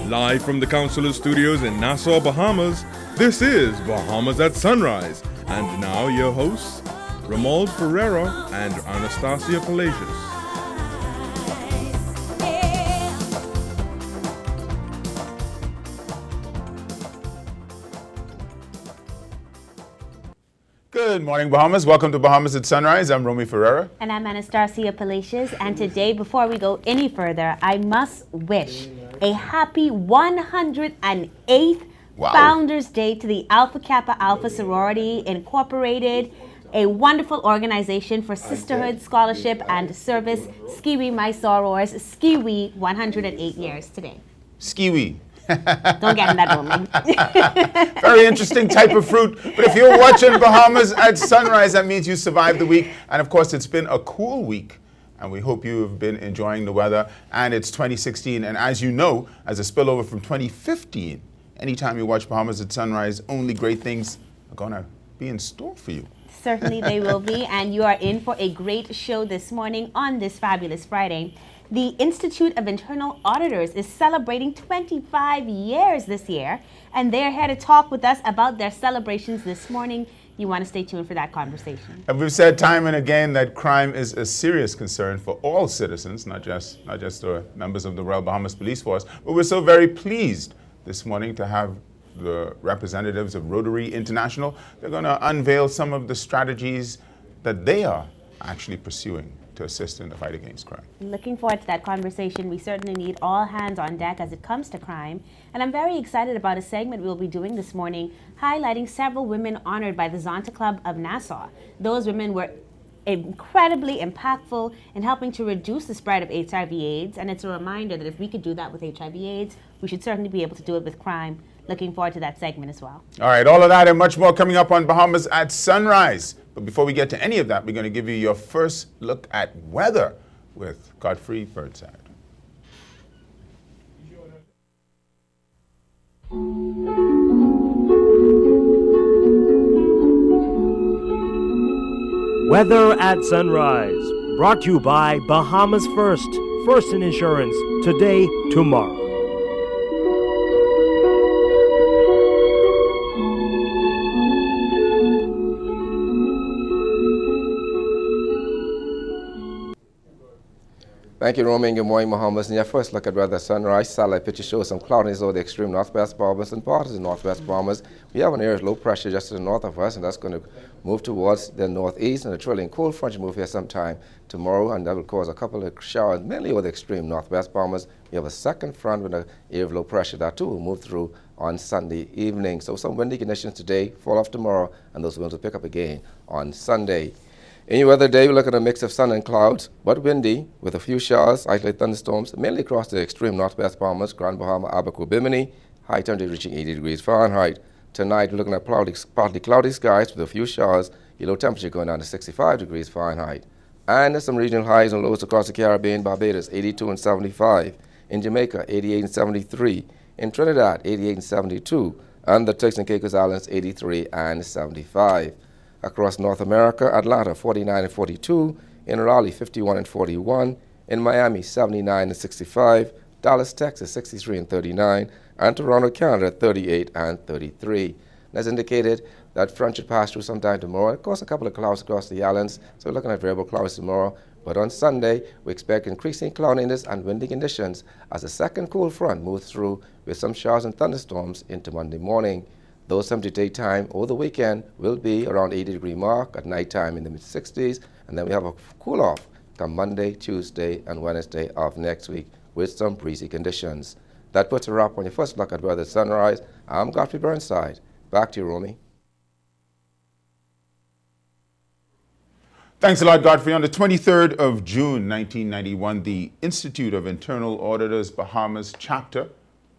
Live from the Consular Studios in Nassau, Bahamas, this is Bahamas at Sunrise. And now your hosts, Romuald Ferreira and Anastasia Palacios. Good morning, Bahamas. Welcome to Bahamas at Sunrise. I'm Romy Ferreira. And I'm Anastasia Palacios. And today, before we go any further, I must wish a happy 108th Founders Day to the Alpha Kappa Alpha Sorority Incorporated, a wonderful organization for sisterhood, scholarship, and service. Skiwi, my sorors. Skiwi, 108 years today. Skiwi. Don't get in that room. Very interesting type of fruit. But if you're watching Bahamas at Sunrise, that means you survived the week. And of course, it's been a cool week. And we hope you've been enjoying the weather. And it's 2016. And as you know, as a spillover from 2015, anytime you watch Bahamas at Sunrise, only great things are going to be in store for you. Certainly they will be. And you are in for a great show this morning on this fabulous Friday. The Institute of Internal Auditors is celebrating 25 years this year, and they're here to talk with us about their celebrations this morning. You want to stay tuned for that conversation. And we've said time and again that crime is a serious concern for all citizens, not just the members of the Royal Bahamas Police Force. But we're so very pleased this morning to have the representatives of Rotary International. They're going to unveil some of the strategies that they are actually pursuing to assist in the fight against crime. Looking forward to that conversation. We certainly need all hands on deck as it comes to crime. And I'm very excited about a segment we'll be doing this morning, highlighting several women honored by the Zonta Club of Nassau. Those women were incredibly impactful in helping to reduce the spread of HIV/AIDS. And it's a reminder that if we could do that with HIV/AIDS, we should certainly be able to do it with crime. Looking forward to that segment as well. All right, all of that and much more coming up on Bahamas at Sunrise. But before we get to any of that, we're going to give you your first look at weather with Godfrey Burnside. Weather at Sunrise, brought to you by Bahamas First in Insurance, today, tomorrow. Thank you, Romy, and good morning, Bahamas. In your first look at weather sunrise, satellite picture shows some cloudiness over the extreme northwest Bahamas and parts of the northwest Bahamas. We have an area of low pressure just to the north of us, and that's going to move towards the northeast, and a trailing cold front should move here sometime tomorrow, and that will cause a couple of showers, mainly over the extreme northwest Bahamas. We have a second front with an area of low pressure that too will move through on Sunday evening. So some windy conditions today, fall off tomorrow, and those winds will pick up again on Sunday. In your weather day, we look at a mix of sun and clouds, but windy, with a few showers, isolated thunderstorms, mainly across the extreme northwest Bahamas, Grand Bahama, Abaco, Bimini, high temperature reaching 80 degrees Fahrenheit. Tonight, we're looking at partly cloudy skies with a few showers, your low temperature going down to 65 degrees Fahrenheit. And there's some regional highs and lows across the Caribbean, Barbados, 82 and 75. In Jamaica, 88 and 73. In Trinidad, 88 and 72. And the Turks and Caicos Islands, 83 and 75. Across North America, Atlanta 49 and 42, in Raleigh 51 and 41, in Miami 79 and 65, Dallas, Texas 63 and 39, and Toronto, Canada 38 and 33. As indicated, that front should pass through sometime tomorrow. Of course, a couple of clouds across the islands, so we're looking at variable clouds tomorrow. But on Sunday, we expect increasing cloudiness and windy conditions as a second cool front moves through with some showers and thunderstorms into Monday morning. Those temperature daytime over the weekend will be around 80-degree mark, at nighttime in the mid-60s, and then we have a cool-off come Monday, Tuesday, and Wednesday of next week with some breezy conditions. That puts a wrap on your first look at weather at sunrise. I'm Godfrey Burnside. Back to you, Romy. Thanks a lot, Godfrey. On the 23rd of June, 1991, the Institute of Internal Auditors Bahamas chapter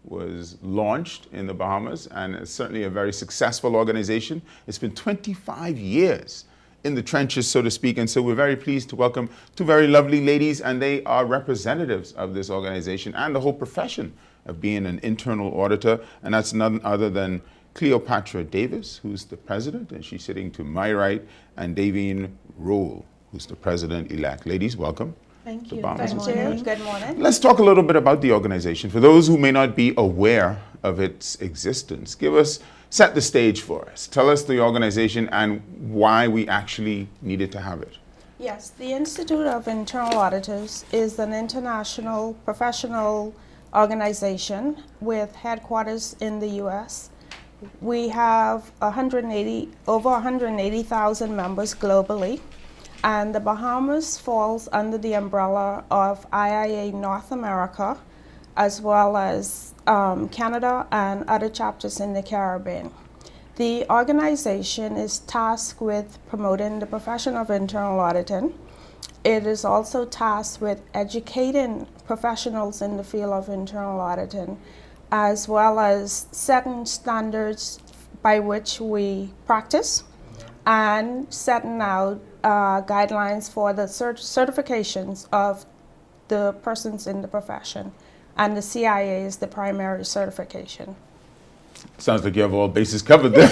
was launched in the Bahamas, and it's certainly a very successful organization. It's been 25 years in the trenches, so to speak, and so we're very pleased to welcome two very lovely ladies, and they are representatives of this organization and the whole profession of being an internal auditor, and that's none other than Cleopatra Davis, who's the president, and she's sitting to my right, and Davine Roll, who's the president-elect. Ladies, welcome. Thank the you. Bahamas Good and St. morning. Mary's. Good morning. Let's talk a little bit about the organization. For those who may not be aware of its existence, set the stage for us. Tell us the organization and why we actually needed to have it. Yes, the Institute of Internal Auditors is an international professional organization with headquarters in the U.S. We have over 180,000 members globally, and the Bahamas falls under the umbrella of IIA North America, as well as Canada and other chapters in the Caribbean. The organization is tasked with promoting the profession of internal auditing. It is also tasked with educating professionals in the field of internal auditing, as well as setting standards by which we practice and setting out guidelines for the certifications of the persons in the profession. And the CIA is the primary certification. Sounds like you have all bases covered there.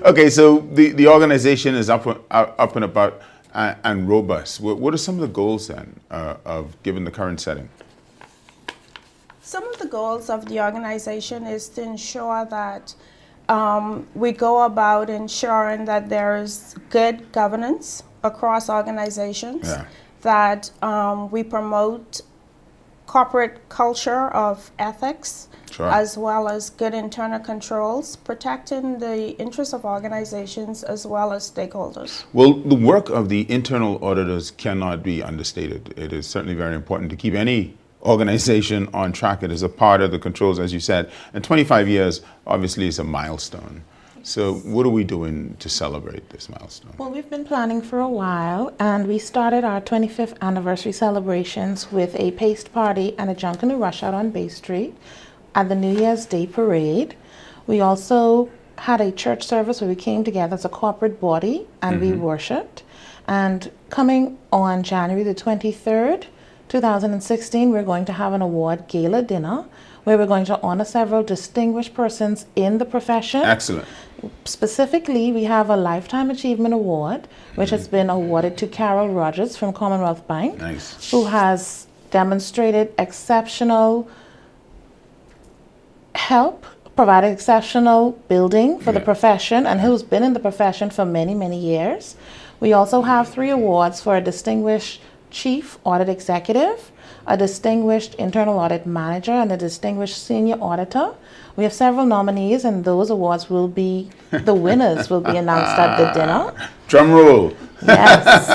Okay, so the organization is up and about and robust. What are some of the goals then given the current setting? Some of the goals of the organization is to ensure that we go about ensuring that there is good governance across organizations, that we promote corporate culture of ethics, as well as good internal controls, protecting the interests of organizations as well as stakeholders. Well, the work of the internal auditors cannot be understated. It is certainly very important to keep any organization on track. It is a part of the controls, as you said, and 25 years obviously is a milestone. So what are we doing to celebrate this milestone? Well, we've been planning for a while, and we started our 25th anniversary celebrations with a paste party and a drunken rush out on Bay Street at the New Year's Day parade. We also had a church service where we came together as a corporate body and we worshiped. And coming on January the 23rd, 2016, we're going to have an award gala dinner where we're going to honor several distinguished persons in the profession. Excellent. Specifically, we have a Lifetime Achievement Award, which has been awarded to Carol Rogers from Commonwealth Bank, who has demonstrated exceptional help, provided exceptional building for the profession, and who's been in the profession for many, many years. We also have 3 awards for a distinguished Chief Audit Executive, a distinguished internal audit manager, and a distinguished senior auditor. We have several nominees, and those awards will be, the winners will be announced at the dinner. Drum roll. Yes.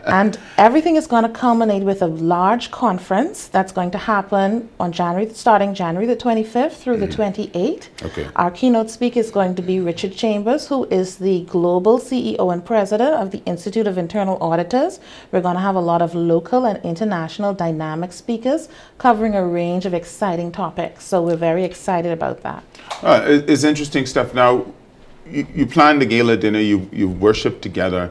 And everything is going to culminate with a large conference that's going to happen on starting January the 25th through the 28th. Okay. Our keynote speaker is going to be Richard Chambers, who is the global CEO and president of the Institute of Internal Auditors. We're going to have a lot of local and international dynamic speakers covering a range of exciting topics. So we're very excited about that. It's interesting stuff. Now, you planned the gala dinner, you worship together.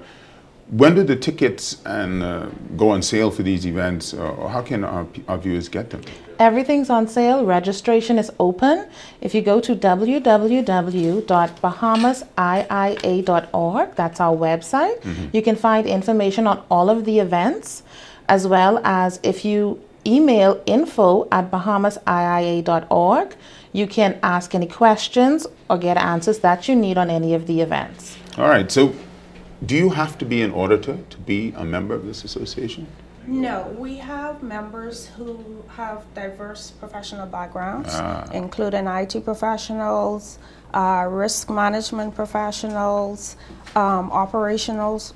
When do the tickets go on sale for these events, or how can our viewers get them? Everything's on sale. Registration is open. If you go to www.bahamasia.org, that's our website, you can find information on all of the events, as well as if you email info@bahamasia.org, you can ask any questions or get answers that you need on any of the events. All right. So do you have to be an auditor to be a member of this association? No, we have members who have diverse professional backgrounds, including IT professionals, risk management professionals, operations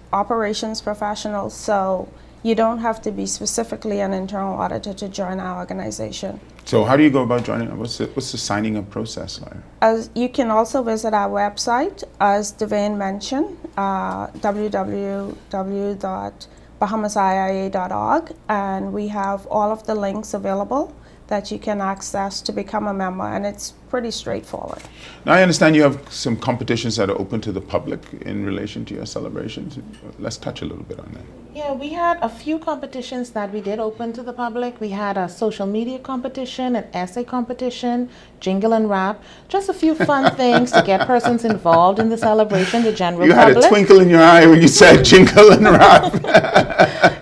professionals. So you don't have to be specifically an internal auditor to join our organization. So how do you go about joining? What's the signing up process like? As you can also visit our website, as Devane mentioned, www.bahamasia.org, and we have all of the links available that you can access to become a member, and it's pretty straightforward. Now, I understand you have some competitions that are open to the public in relation to your celebrations. Let's touch a little bit on that. Yeah, we had a few competitions that we did open to the public. We had a social media competition, an essay competition, jingle and rap, just a few fun things to get persons involved in the celebration, the general public. You had a twinkle in your eye when you said jingle and rap.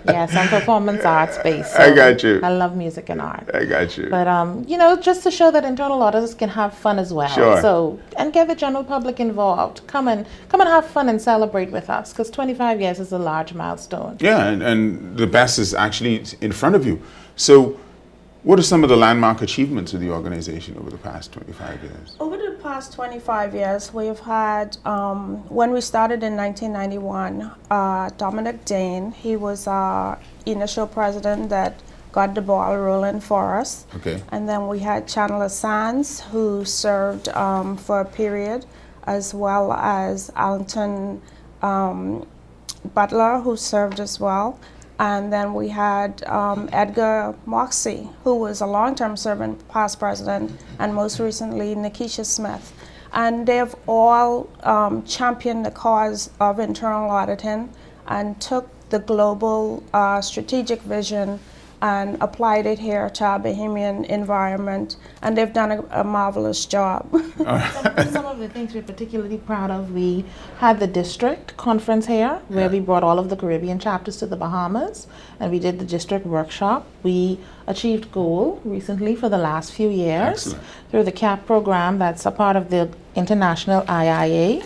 Yes, I'm performance arts based. So I got you. I love music and art. I got you. But you know, just to show that internal auditors can have fun as well. Sure. So, and get the general public involved. Come and have fun and celebrate with us, because 25 years is a large milestone. Yeah, and the best is actually in front of you. So, what are some of the landmark achievements of the organization over the past 25 years? Over the past 25 years, we've had, when we started in 1991, Dominic Dane, he was our initial president that got the ball rolling for us. Okay. And then we had Chandler Sands, who served for a period, as well as Alton Butler, who served as well. And then we had Edgar Moxie, who was a long-term servant, past president, and most recently Nikisha Smith. And they've all championed the cause of internal auditing and took the global strategic vision and applied it here to our Bahamian environment, and they've done a marvelous job. Some of the things we're particularly proud of, we had the district conference here, where we brought all of the Caribbean chapters to the Bahamas, and we did the district workshop. We achieved gold recently for the last few years. Excellent. Through the CAP program that's a part of the international IIA.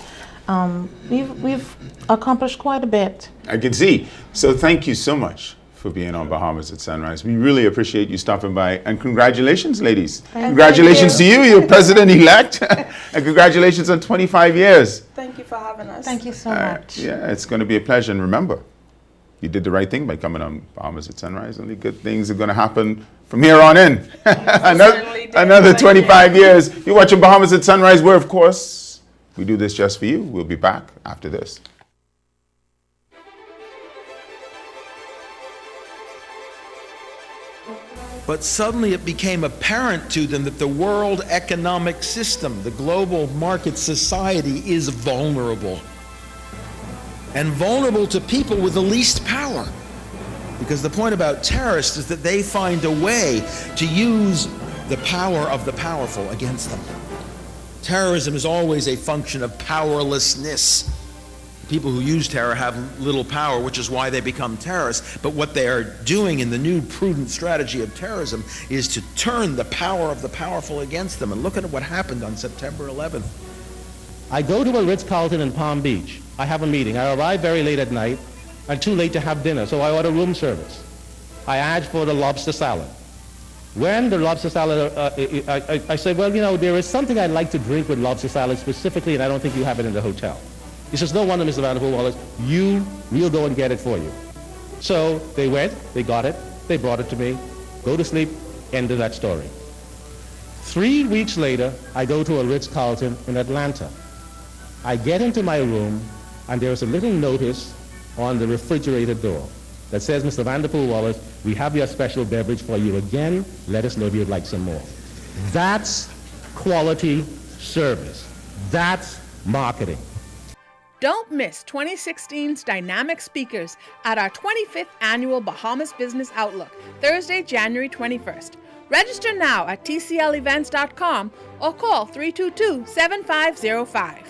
We've accomplished quite a bit. I can see. So thank you so much for being on Bahamas at Sunrise. We really appreciate you stopping by, and congratulations, ladies. Congratulations to you, you're president-elect, and congratulations on 25 years. Thank you for having us. Thank you so much. Yeah, it's going to be a pleasure, and remember, you did the right thing by coming on Bahamas at Sunrise. Only good things are going to happen from here on in. another 25 years. You're watching Bahamas at Sunrise, where, of course, we do this just for you. We'll be back after this. But suddenly it became apparent to them that the world economic system, the global market society, is vulnerable. And vulnerable to people with the least power. Because the point about terrorists is that they find a way to use the power of the powerful against them. Terrorism is always a function of powerlessness. People who use terror have little power, which is why they become terrorists. But what they are doing in the new prudent strategy of terrorism is to turn the power of the powerful against them. And look at what happened on September 11th. I go to a Ritz-Carlton in Palm Beach. I have a meeting. I arrive very late at night. I'm too late to have dinner, so I order room service. I ask for the lobster salad. When the lobster salad, I say, well, you know, there is something I'd like to drink with lobster salad specifically, and I don't think you have it in the hotel. He says, no wonder, Mr. Vanderpool Wallace, we'll go and get it for you. So they went, they got it, they brought it to me, go to sleep, end of that story. 3 weeks later, I go to a Ritz-Carlton in Atlanta. I get into my room, and there's a little notice on the refrigerator door that says, Mr. Vanderpool Wallace, we have your special beverage for you again. Let us know if you'd like some more. That's quality service. That's marketing. Don't miss 2016's dynamic speakers at our 25th annual Bahamas Business Outlook, Thursday, January 21st. Register now at tclevents.com or call 322-7505.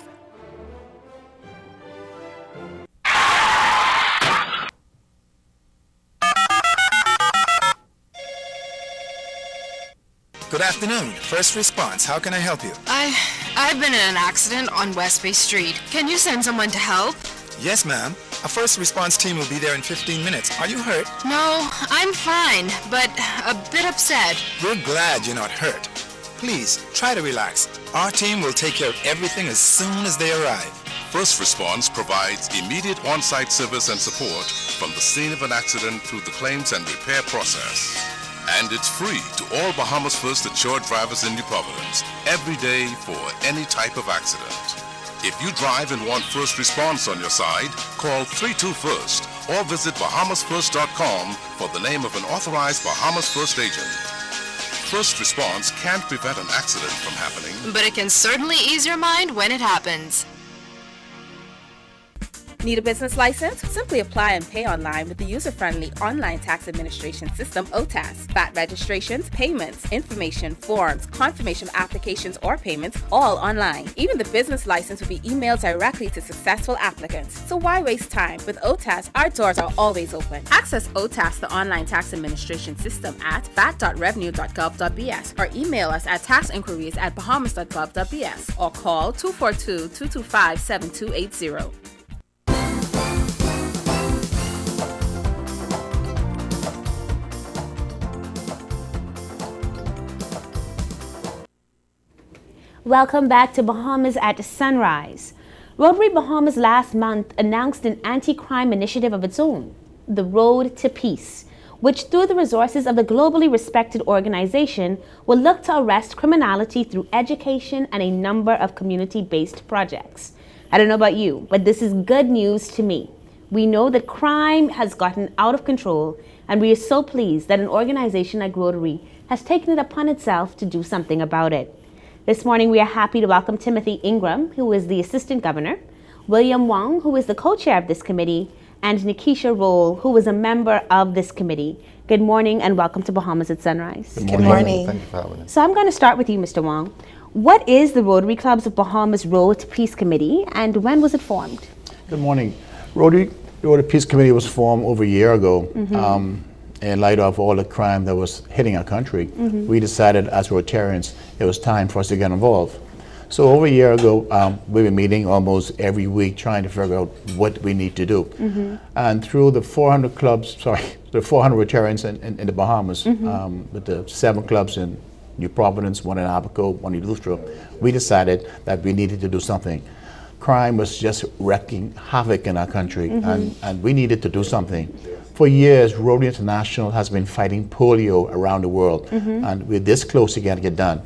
Good afternoon. First response. How can I help you? I've been in an accident on West Bay Street. Can you send someone to help? Yes, ma'am. A first response team will be there in 15 minutes. Are you hurt? No, I'm fine, but a bit upset. We're glad you're not hurt. Please, try to relax. Our team will take care of everything as soon as they arrive. First Response provides immediate on-site service and support from the scene of an accident through the claims and repair process. And it's free to all Bahamas First insured drivers in New Providence, every day for any type of accident. If you drive and want first response on your side, call 32-FIRST or visit bahamasfirst.com for the name of an authorized Bahamas First agent. first response can't prevent an accident from happening, But it can certainly ease your mind when it happens. Need a business license? Simply apply and pay online with the user-friendly online tax administration system, OTAS. VAT registrations, payments, information, forms, confirmation of applications or payments, all online. Even the business license will be emailed directly to successful applicants. So why waste time? With OTAS, our doors are always open. Access OTAS, the online tax administration system, at vat.revenue.gov.bs or email us at taxinquiries@bahamas.gov.bs or call 242-225-7280. Welcome back to Bahamas at Sunrise. Rotary Bahamas last month announced an anti-crime initiative of its own, the Road to Peace, which through the resources of the globally respected organization will look to arrest criminality through education and a number of community-based projects. I don't know about you, but this is good news to me. We know that crime has gotten out of control, and we are so pleased that an organization like Rotary has taken it upon itself to do something about it. This morning, we are happy to welcome Timothy Ingram, who is the Assistant Governor, William Wong, who is the co-chair of this committee, and Nikisha Roll, who is a member of this committee. Good morning and welcome to Bahamas at Sunrise. Good morning. Thank you for having us. So I'm going to start with you, Mr. Wong. What is the Rotary Clubs of Bahamas Road to Peace Committee, and when was it formed? Good morning. Rotary Peace Committee was formed over a year ago. In light of all the crime that was hitting our country, we decided as Rotarians it was time for us to get involved. So over a year ago, we've been meeting almost every week trying to figure out what we need to do. And through the 400 clubs, the 400 Rotarians in the Bahamas, with the 7 clubs in New Providence, 1 in Abaco, 1 in Lustra, we decided that we needed to do something. Crime was just wreaking havoc in our country, and we needed to do something. For years, Rotary International has been fighting polio around the world, and we're this close to getting it done.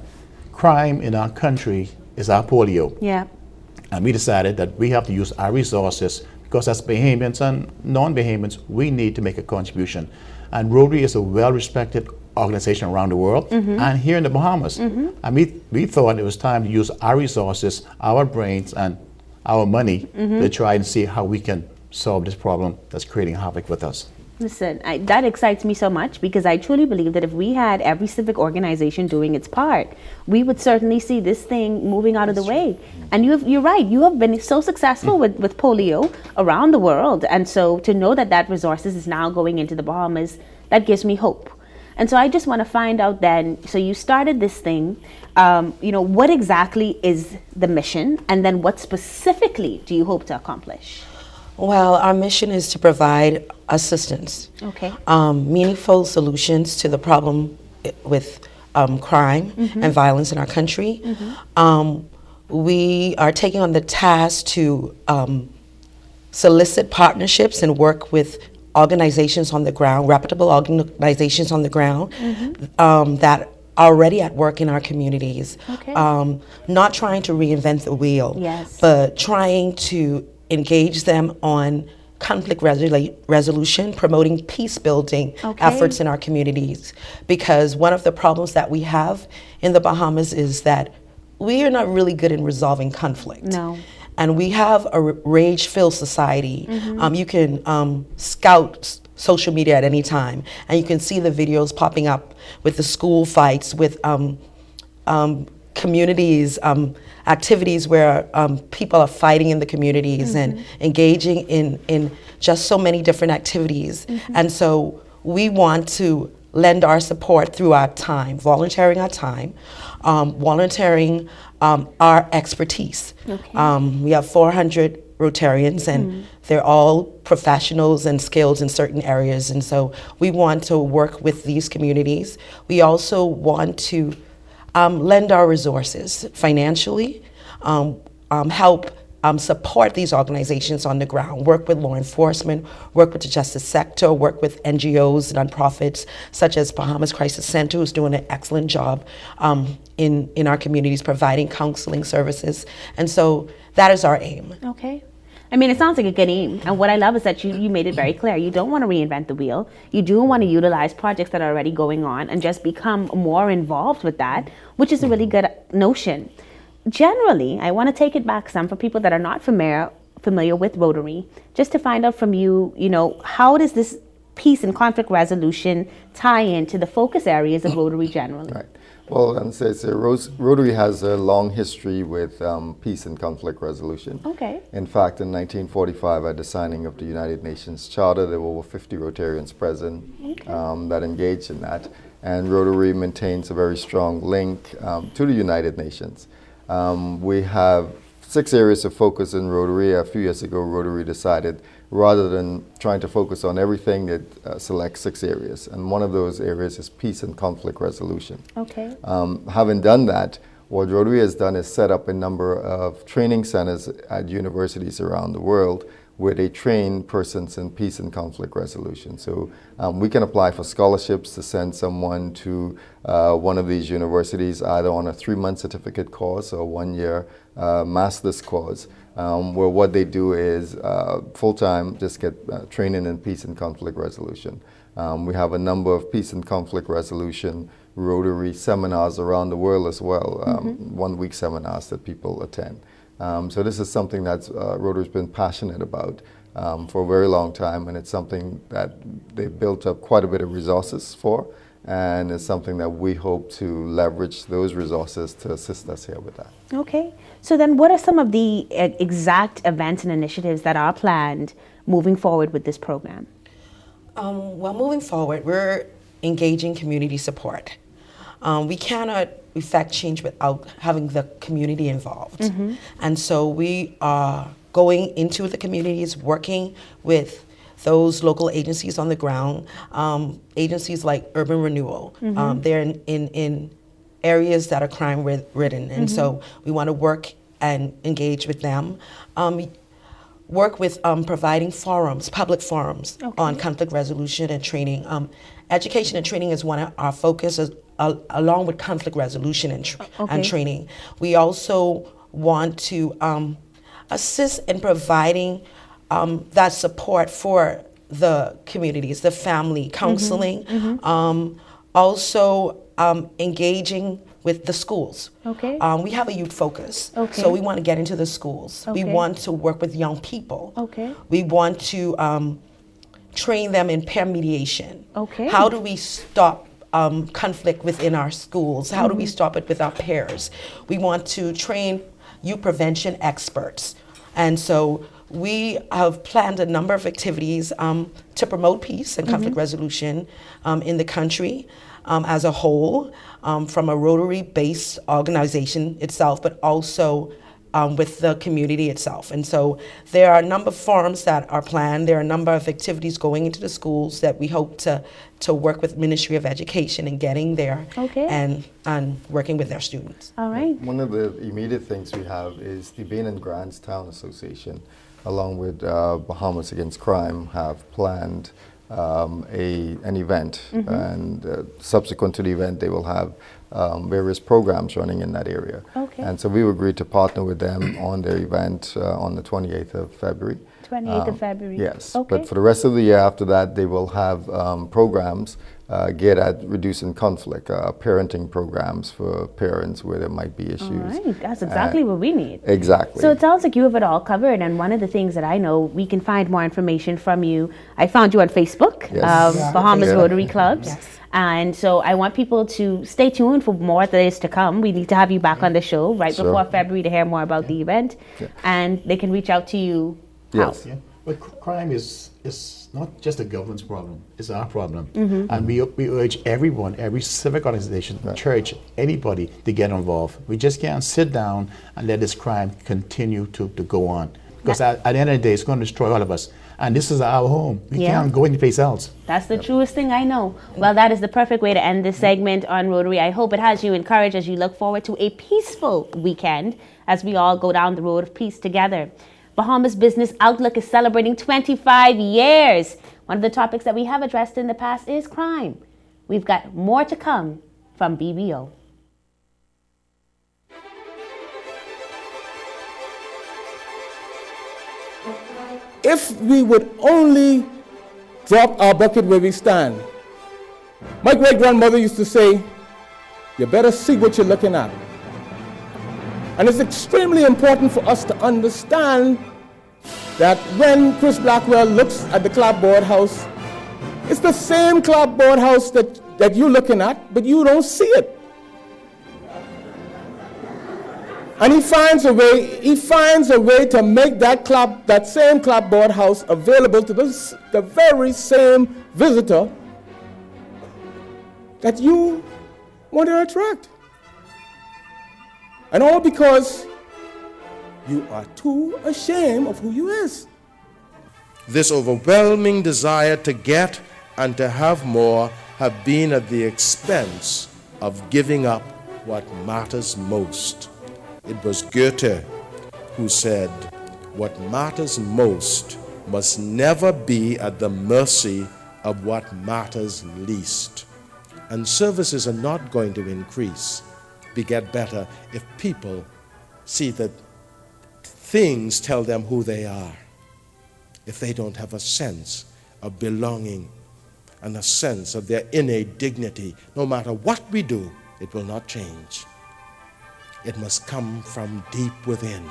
Crime in our country is our polio. Yeah. And we decided that we have to use our resources because as Bahamians and non-Bahamians, we need to make a contribution. And Rotary is a well-respected organization around the world and here in the Bahamas. And we thought it was time to use our resources, our brains, and our money to try and see how we can solve this problem that's creating havoc with us. Listen, that excites me so much because I truly believe that if we had every civic organization doing its part, we would certainly see this thing moving out of the way. And you're right, you have been so successful with polio around the world. And so to know that that resources is now going into the Bahamas, that gives me hope. And so I just want to find out then, so you started this thing, what exactly is the mission? And then what specifically do you hope to accomplish? Well, our mission is to provide assistance, meaningful solutions to the problem with crime and violence in our country. We are taking on the task to solicit partnerships and work with organizations on the ground, reputable organizations on the ground that are already at work in our communities. Not trying to reinvent the wheel, but trying to engage them on conflict resolution, promoting peace building efforts in our communities. Because one of the problems that we have in the Bahamas is that we are not really good in resolving conflict. No. And we have a rage-filled society. You can scout social media at any time, and you can see the videos popping up with the school fights, with communities, activities where people are fighting in the communities and engaging in just so many different activities. And so we want to lend our support through our time, volunteering our time, volunteering our expertise. We have 400 Rotarians and they're all professionals and skilled in certain areas. And so we want to work with these communities. We also want to lend our resources financially, help support these organizations on the ground, work with law enforcement, work with the justice sector, work with NGOs, nonprofits, such as Bahamas Crisis Center, who's doing an excellent job in our communities, providing counseling services. And so that is our aim. Okay. I mean, it sounds like a good aim. And what I love is that you made it very clear. You don't want to reinvent the wheel. You do want to utilize projects that are already going on and just become more involved with that, which is a really good notion. Generally, I want to take it back some for people that are not familiar with Rotary, just to find out from you, how does this peace and conflict resolution tie into the focus areas of Rotary generally? Right. Well, Rotary has a long history with peace and conflict resolution. Okay. In fact, in 1945, at the signing of the United Nations Charter, there were over 50 Rotarians present that engaged in that. And Rotary maintains a very strong link to the United Nations. We have 6 areas of focus in Rotary. A few years ago, Rotary decided, rather than trying to focus on everything, it selects 6 areas. And one of those areas is peace and conflict resolution. Okay. Having done that, what Rotary has done is set up a number of training centers at universities around the world where they train persons in peace and conflict resolution. So we can apply for scholarships to send someone to one of these universities, either on a 3-month certificate course or 1-year master's course, where what they do is full-time just get training in peace and conflict resolution. We have a number of peace and conflict resolution Rotary seminars around the world as well, 1-week seminars that people attend. So this is something that Rotary's been passionate about for a very long time, and it's something that they've built up quite a bit of resources for, and it's something that we hope to leverage those resources to assist us here with that. Okay. So then what are some of the exact events and initiatives that are planned moving forward with this program? Well, moving forward, we're engaging community support. We cannot effect change without having the community involved. And so we are going into the communities, working with those local agencies on the ground, agencies like Urban Renewal. They're in areas that are crime-ridden, and so we want to work and engage with them. Work with providing forums, public forums on conflict resolution and training. Education and training is one of our focuses, along with conflict resolution and training. We also want to assist in providing that support for the communities, the family, counseling, also engaging with the schools. We have a youth focus, so we want to get into the schools. We want to work with young people. We want to train them in peer mediation. How do we stop conflict within our schools? How do we stop it with our peers? We want to train youth prevention experts. And so we have planned a number of activities to promote peace and conflict resolution in the country as a whole, from a Rotary-based organization itself, but also with the community itself. And so there are a number of forums that are planned. There are a number of activities going into the schools that we hope to work with Ministry of Education and getting there and working with their students. All right. One of the immediate things we have is the Bain and Grants Town Association, along with Bahamas Against Crime, have planned an event, and subsequent to the event they will have various programs running in that area. And so we agreed to partner with them on their event on the 28th of February. 28th of February. Yes, but for the rest of the year after that, they will have programs geared at reducing conflict, parenting programs for parents where there might be issues. All right, that's exactly what we need. Exactly. So it sounds like you have it all covered, and one of the things that I know we can find more information from you. I found you on Facebook, Bahamas Rotary Clubs. And so I want people to stay tuned for more that is to come. We need to have you back on the show right before February to hear more about the event. And they can reach out to you. Yes. But crime is not just the government's problem, it's our problem. And we urge everyone, every civic organization, church, anybody to get involved. We just can't sit down and let this crime continue to go on. Because at the end of the day, it's going to destroy all of us. And this is our home. We can't go anyplace else. That's the truest thing I know. Well, that is the perfect way to end this segment on Rotary. I hope it has you encouraged as you look forward to a peaceful weekend as we all go down the road of peace together. Bahamas Business Outlook is celebrating 25 years. One of the topics that we have addressed in the past is crime. We've got more to come from BBO. if we would only drop our bucket where we stand. My great-grandmother used to say, you better see what you're looking at. And it's extremely important for us to understand that when Chris Blackwell looks at the clapboard house, it's the same clapboard house that you're looking at, but you don't see it. And he finds a way to make that same clapboard house available to the very same visitor that you want to attract. And all because you are too ashamed of who you is. This overwhelming desire to get and to have more have been at the expense of giving up what matters most. It was Goethe who said, what matters most must never be at the mercy of what matters least. And services are not going to increase, get better, if people see that things tell them who they are. If they don't have a sense of belonging and a sense of their innate dignity, no matter what we do, it will not change. It must come from deep within.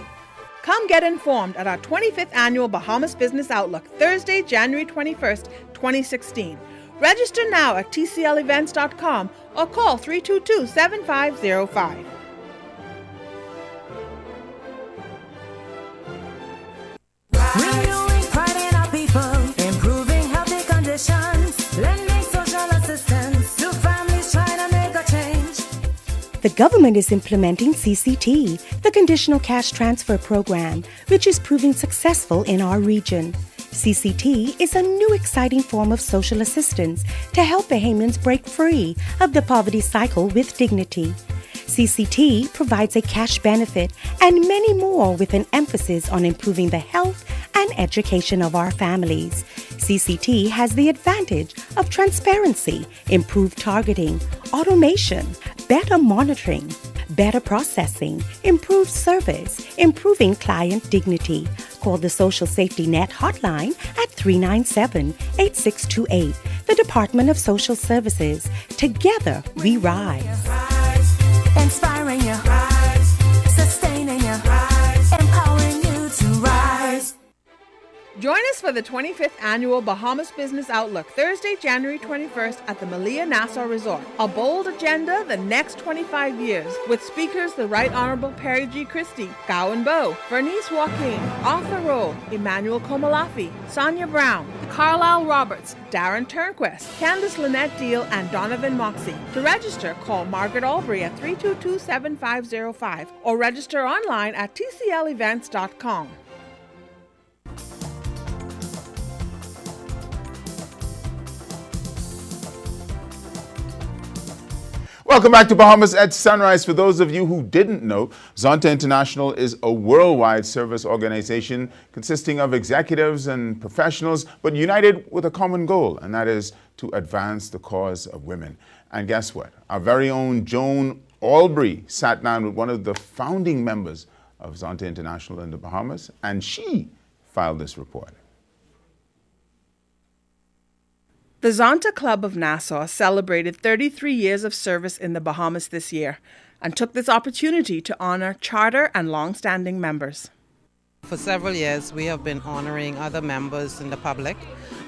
Come get informed at our 25th Annual Bahamas Business Outlook, Thursday, January 21st, 2016. Register now at tclevents.com or call 322-7505. Renewing pride in our people, improving healthy conditions, lending social assistance to families trying to make a change. The government is implementing CCT, the Conditional Cash Transfer Program, which is proving successful in our region. CCT is a new exciting form of social assistance to help Bahamians break free of the poverty cycle with dignity. CCT provides a cash benefit and many more with an emphasis on improving the health and education of our families. CCT has the advantage of transparency, improved targeting, automation, better monitoring, better processing, improved service, improving client dignity. Call the Social Safety Net hotline at 397-8628. The Department of Social Services. Together we rise. Inspiring you, sustaining you, empowering you to rise. Join us for the 25th Annual Bahamas Business Outlook, Thursday, January 21st at the Malia Nassau Resort. A bold agenda the next 25 years with speakers the Right Honorable Perry G. Christie, Gowan Bowe, Bernice Joaquin, Arthur Rowe, Emmanuel Komalafi, Sonia Brown, Carlisle Roberts, Darren Turnquest, Candace Lynette Deal, and Donovan Moxie. To register, call Margaret Albury at 322-7505 or register online at tclevents.com. Welcome back to Bahamas at Sunrise. For those of you who didn't know, Zonta International is a worldwide service organization consisting of executives and professionals, but united with a common goal, and that is to advance the cause of women. And guess what? Our very own Joan Albury sat down with one of the founding members of Zonta International in the Bahamas, and she filed this report. The Zonta Club of Nassau celebrated 33 years of service in the Bahamas this year and took this opportunity to honor charter and long-standing members. For several years, we have been honoring other members in the public,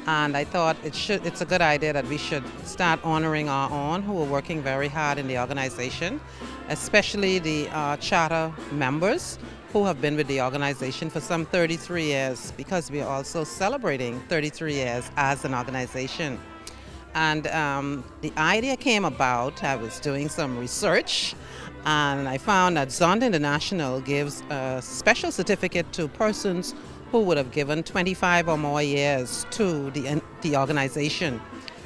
and I thought it's a good idea that we should start honoring our own who are working very hard in the organization, especially the charter members who have been with the organization for some 33 years, because we are also celebrating 33 years as an organization. And the idea came about, I was doing some research, and I found that Zonta International gives a special certificate to persons who would have given 25 or more years to the organization.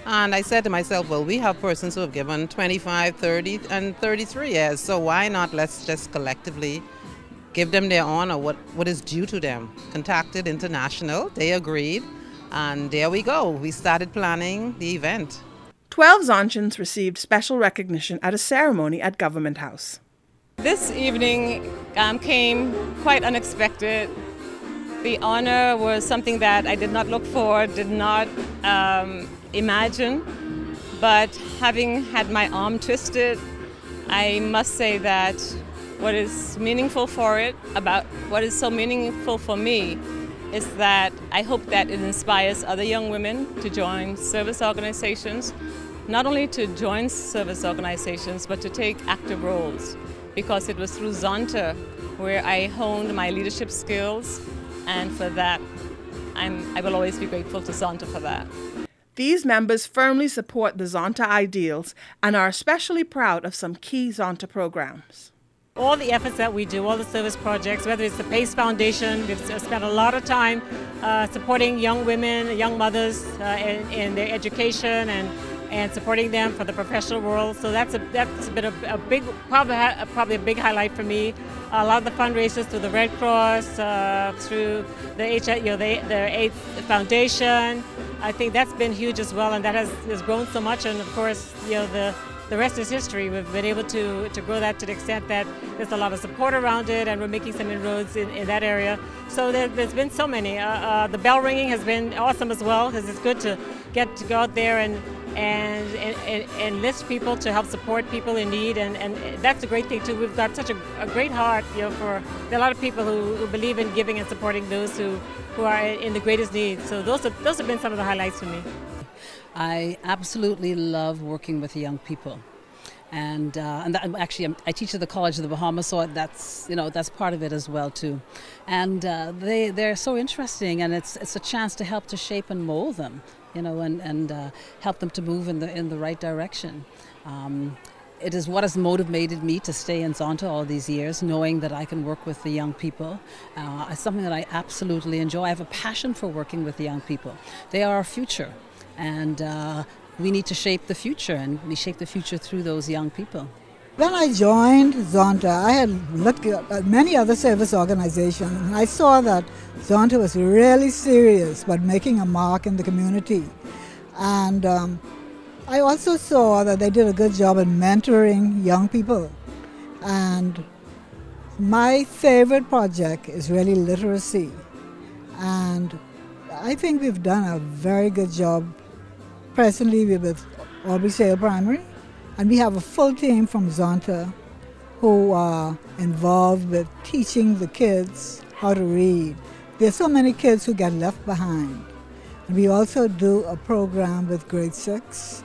And I said to myself, well, we have persons who have given 25, 30, and 33 years, so why not let's just collectively give them their honor, what is due to them. Contacted International, they agreed, and there we go. We started planning the event. 12 Zontians received special recognition at a ceremony at Government House. This evening came quite unexpected The honor was something that I did not look for, did not imagine, but having had my arm twisted, I must say that what is meaningful for it, about what is so meaningful for me, is that I hope that it inspires other young women to join service organizations, not only to join service organizations, but to take active roles, because it was through Zonta where I honed my leadership skills, and for that, I will always be grateful to Zonta for that. These members firmly support the Zonta ideals and are especially proud of some key Zonta programs. All the efforts that we do, all the service projects, whether it's the PACE Foundation, we've spent a lot of time supporting young women, young mothers in their education and supporting them for the professional world. So that's been a big, probably a big highlight for me. A lot of the fundraisers through the Red Cross, through the AIDS Foundation. I think that's been huge as well, and that has grown so much. And of course, the rest is history. We've been able to grow that to the extent that there's a lot of support around it, and we're making some inroads in that area. So there's been so many. The bell ringing has been awesome as well, because it's good to get to go out there and enlist people to help support people in need, and that's a great thing too. We've got such a great heart, there are a lot of people who believe in giving and supporting those who are in the greatest need. So those have been some of the highlights for me. I absolutely love working with young people, and I teach at the College of the Bahamas, so that's part of it as well too. And they're so interesting, and it's a chance to help to shape and mold them, and help them to move in the right direction. It is what has motivated me to stay in Zonta all these years, knowing that I can work with the young people. It's something that I absolutely enjoy. I have a passion for working with the young people. They are our future. And we need to shape the future, and we shape the future through those young people. When I joined Zonta, I had looked at many other service organizations, and I saw that Zonta was really serious about making a mark in the community. And I also saw that they did a good job in mentoring young people. And my favorite project is really literacy. And I think we've done a very good job. Presently, we're with Aubrey Sale Primary, and we have a full team from Zonta who are involved with teaching the kids how to read. There are so many kids who get left behind. And we also do a program with grade 6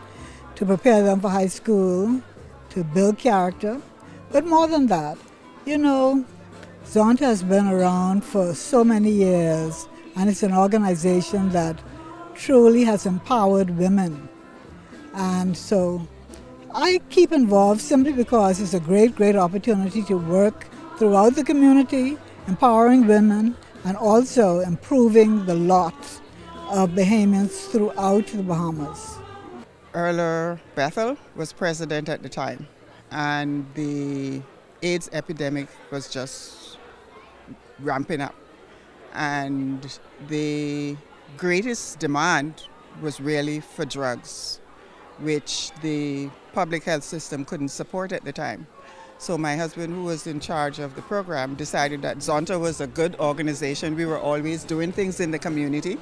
to prepare them for high school, to build character. But more than that, Zonta has been around for so many years, and it's an organization that truly has empowered women. And so I keep involved simply because it's a great, great opportunity to work throughout the community, empowering women, and also improving the lot of Bahamians throughout the Bahamas. Erler Bethel was president at the time, and the AIDS epidemic was just ramping up. And the greatest demand was really for drugs, which the public health system couldn't support at the time. So my husband, who was in charge of the program, decided that Zonta was a good organization. We were always doing things in the community,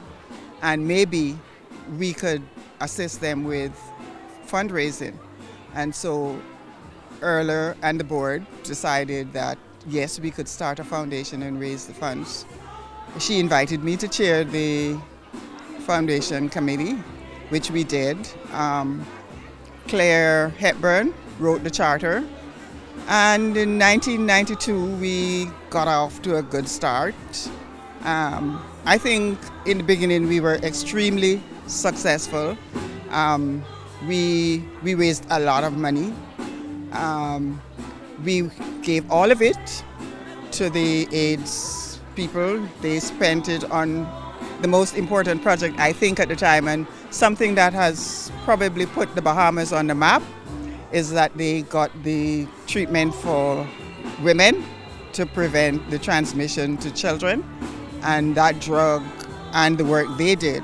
and maybe we could assist them with fundraising. And so Erler and the board decided that yes, we could start a foundation and raise the funds. She invited me to chair the foundation committee, which we did. Claire Hepburn wrote the charter, and in 1992 we got off to a good start. I think in the beginning we were extremely successful. We raised a lot of money. We gave all of it to the AIDS people. They spent it on the most important project, I think, at the time, and something that has probably put the Bahamas on the map is that they got the treatment for women to prevent the transmission to children. And that drug and the work they did,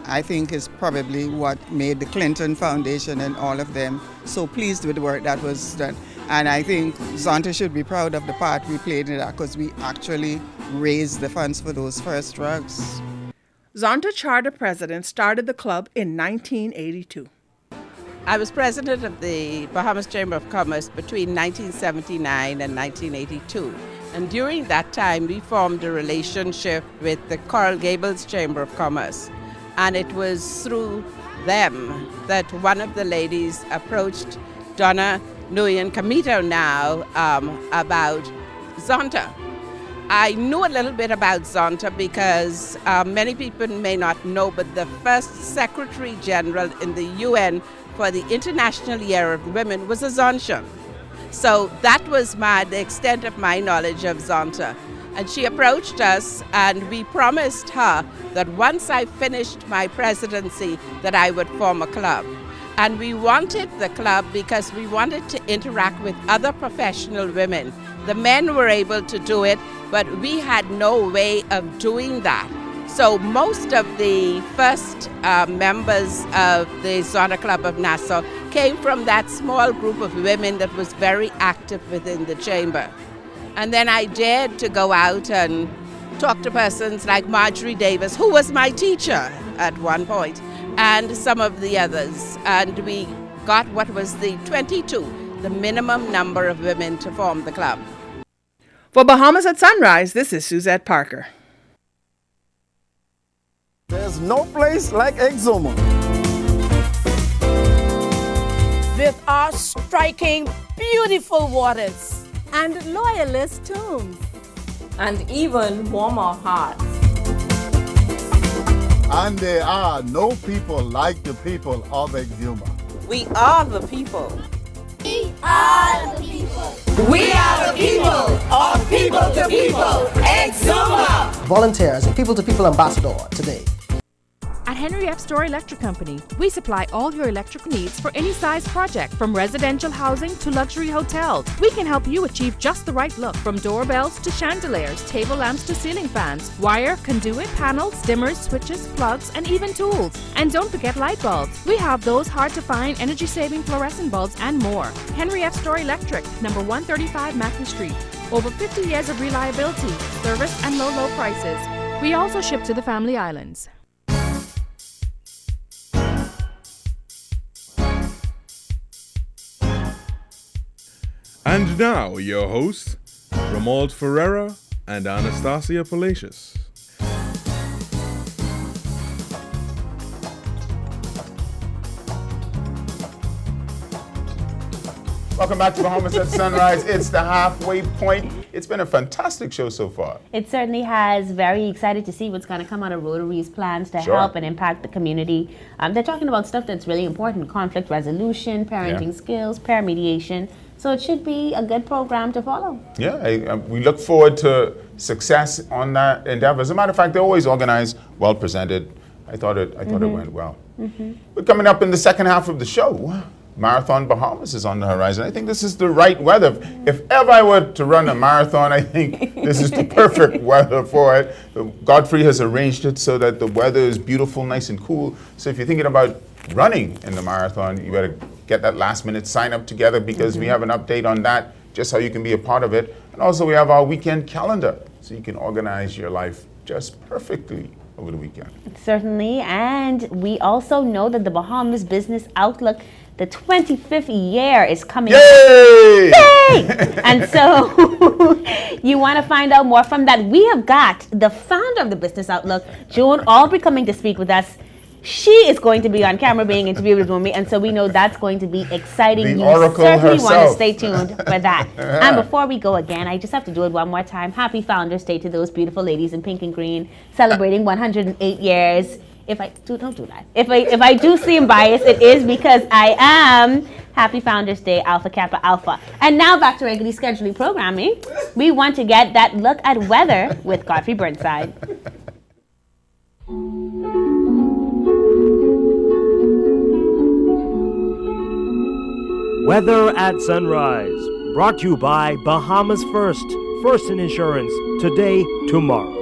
I think, is probably what made the Clinton Foundation and all of them so pleased with the work that was done. And I think Zonta should be proud of the part we played in that because we actually raised the funds for those first drugs. Zonta charter president started the club in 1982. I was president of the Bahamas Chamber of Commerce between 1979 and 1982. And during that time, we formed a relationship with the Coral Gables Chamber of Commerce. And it was through them that one of the ladies approached Donna Nguyen Camito now about Zonta. I knew a little bit about Zonta because many people may not know, but the first Secretary General in the UN for the International Year of Women was a Zontian. So that was the extent of my knowledge of Zonta. And she approached us and we promised her that once I finished my presidency that I would form a club. And we wanted the club because we wanted to interact with other professional women. The men were able to do it, but we had no way of doing that. So most of the first members of the Zonta Club of Nassau came from that small group of women that was very active within the chamber. And then I dared to go out and talk to persons like Marjorie Davis, who was my teacher at one point, and some of the others. And we got what was the 22, the minimum number of women to form the club. For Bahamas at Sunrise, this is Suzette Parker. There's no place like Exuma. With our striking, beautiful waters and loyalist tunes and even warmer hearts. And there are no people like the people of Exuma. We are the people. We are the people. We are the people of people to people. Exuma. Volunteer as a people-to-people ambassador today. At Henry F. Store Electric Company, we supply all your electric needs for any size project, from residential housing to luxury hotels. We can help you achieve just the right look, from doorbells to chandeliers, table lamps to ceiling fans, wire, conduit, panels, dimmers, switches, plugs, and even tools. And don't forget light bulbs. We have those hard-to-find energy-saving fluorescent bulbs and more. Henry F. Store Electric, number 135 Macklin Street. Over 50 years of reliability, service, and low prices. We also ship to the Family Islands. And now, your hosts, Romuald Ferreira and Anastasia Palacios. Welcome back to Bahamas at Sunrise. It's the halfway point. It's been a fantastic show so far. It certainly has. Very excited to see what's going to come out of Rotary's plans to help and impact the community. They're talking about stuff that's really important: conflict resolution, parenting skills, pair mediation. So it should be a good program to follow. Yeah, we look forward to success on that endeavor. As a matter of fact, they always organize, well presented. I thought it went well. But coming up in the second half of the show, Marathon Bahamas is on the horizon. I think this is the right weather. If ever I were to run a marathon, I think this is the perfect weather for it. Godfrey has arranged it so that the weather is beautiful, nice and cool. So if you're thinking about running in the marathon, you better get that last minute sign up together, because we have an update on that, just how you can be a part of it. And also we have our weekend calendar, so you can organize your life just perfectly over the weekend. Certainly, and we also know that the Bahamas Business Outlook, the 25th year is coming up. Yay! And so you want to find out more from that. We have got the founder of the Business Outlook, Joan Albury, coming to speak with us. She is going to be on camera being interviewed with me, and so we know that's going to be exciting. The Oracle certainly want to herself. stay tuned for that. And before we go again, I just have to do it one more time. Happy Founders Day to those beautiful ladies in pink and green, celebrating 108 years. If I don't do that. If I do seem biased, it is because I am. Happy Founders Day, Alpha Kappa Alpha. And now back to regularly scheduling programming. We want to get that look at weather with Godfrey Burnside. Weather at Sunrise, brought to you by Bahamas First in Insurance, today, tomorrow.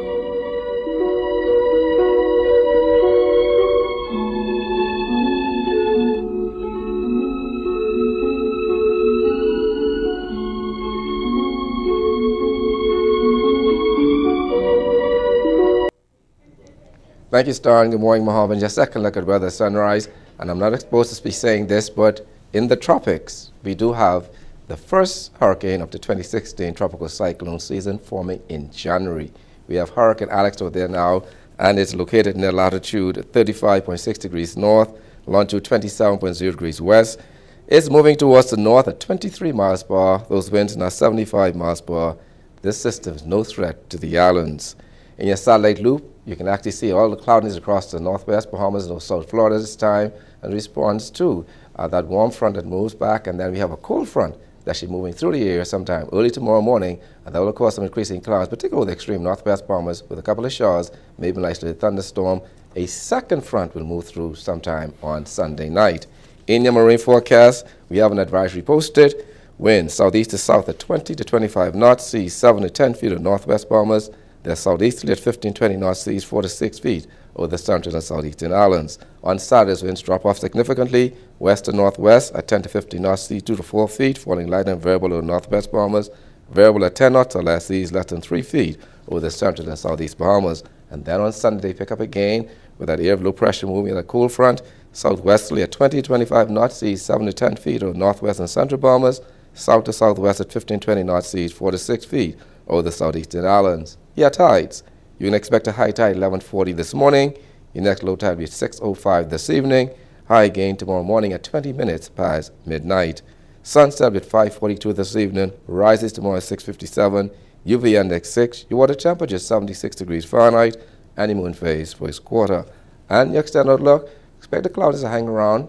Thank you, Star, and good morning, Mohammed. Just a second look at weather sunrise, and I'm not supposed to be saying this, but in the tropics, we do have the first hurricane of the 2016 tropical cyclone season forming in January. We have Hurricane Alex over there now, and it's located near latitude 35.6 degrees north, longitude 27.0 degrees west. It's moving towards the north at 23 miles per hour. Those winds now 75 miles per hour. This system is no threat to the islands. In your satellite loop, you can actually see all the cloudiness across the northwest Bahamas and South Florida this time, and responds to that warm front that moves back, and then we have a cold front that's actually moving through the area sometime early tomorrow morning, and that will cause some increasing clouds, particularly with the extreme northwest Bahamas, with a couple of showers, maybe likely a thunderstorm. A second front will move through sometime on Sunday night. In your marine forecast, we have an advisory posted. Winds southeast to south at 20 to 25 knots, seas 7 to 10 feet of northwest Bahamas. They're southeasterly at 15 to 20 knots, seas 4 to 6 feet over the central and southeastern islands. On Saturdays, winds drop off significantly, west to northwest at 10 to 15 knots, seas 2 to 4 feet, falling light and variable over northwest Bahamas, variable at 10 knots or less, seas less than 3 feet over the central and southeast Bahamas. And then on Sunday, they pick up again with that area of low pressure moving at a cool front, southwesterly at 20 to 25 knots, seas 7 to 10 feet over northwest and central Bahamas, south to southwest at 15 to 20 knots, seas 4 to 6 feet over the southeastern islands. Yeah, tides. You can expect a high tide 11:40 this morning. Your next low tide will be 6:05 this evening. High again tomorrow morning at 20 minutes past midnight. Sunset at 5:42 this evening. Rises tomorrow at 6:57. UV index 6. Your water temperature 76 degrees Fahrenheit. And the moon phase first quarter. And your extended outlook. Expect the clouds to hang around.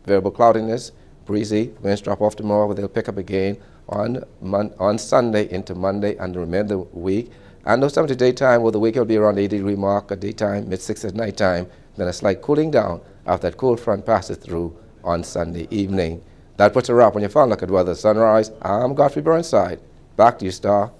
Variable cloudiness. Breezy. Winds drop off tomorrow, but they'll pick up again on Sunday into Monday and the remainder of the week. And those times of daytime, well, the week will be around 80-degree mark at daytime, mid-6 at nighttime, then a slight cooling down after that cold front passes through on Sunday evening. That puts a wrap on your final look at weather sunrise. I'm Godfrey Burnside. Back to you, Star.